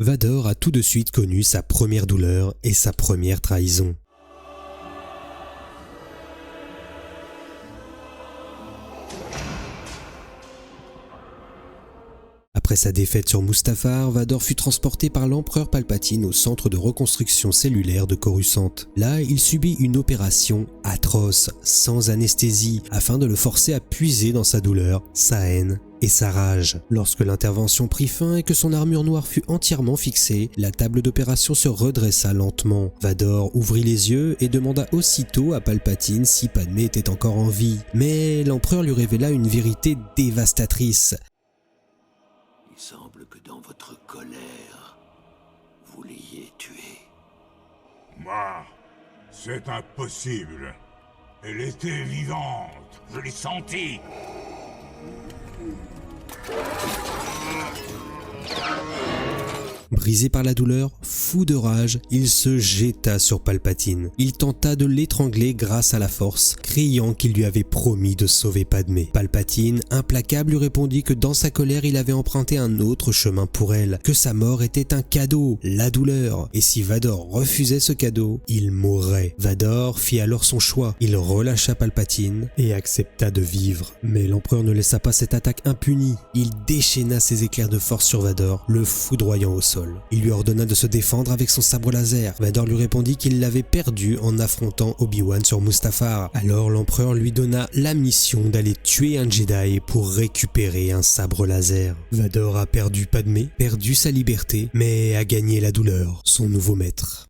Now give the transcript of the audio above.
Vador a tout de suite connu sa première douleur et sa première trahison. Après sa défaite sur Mustafar, Vador fut transporté par l'empereur Palpatine au centre de reconstruction cellulaire de Coruscant. Là, il subit une opération atroce, sans anesthésie, afin de le forcer à puiser dans sa douleur, sa haine et sa rage. Lorsque l'intervention prit fin et que son armure noire fut entièrement fixée, la table d'opération se redressa lentement. Vador ouvrit les yeux et demanda aussitôt à Palpatine si Padmé était encore en vie. Mais l'empereur lui révéla une vérité dévastatrice. Il semble que dans votre colère, vous l'ayez tuée. Moi, c'est impossible. Elle était vivante. Je l'ai sentie. Brisé par la douleur, fou de rage, il se jeta sur Palpatine. Il tenta de l'étrangler grâce à la force, criant qu'il lui avait promis de sauver Padmé. Palpatine, implacable, lui répondit que dans sa colère, il avait emprunté un autre chemin pour elle, que sa mort était un cadeau, la douleur, et si Vador refusait ce cadeau, il mourrait. Vador fit alors son choix. Il relâcha Palpatine et accepta de vivre. Mais l'empereur ne laissa pas cette attaque impunie. Il déchaîna ses éclairs de force sur Vador, le foudroyant au sol. Il lui ordonna de se défendre avec son sabre laser. Vador lui répondit qu'il l'avait perdu en affrontant Obi-Wan sur Mustafar. Alors l'empereur lui donna la mission d'aller tuer un Jedi pour récupérer un sabre laser. Vador a perdu Padmé, perdu sa liberté, mais a gagné la douleur, son nouveau maître.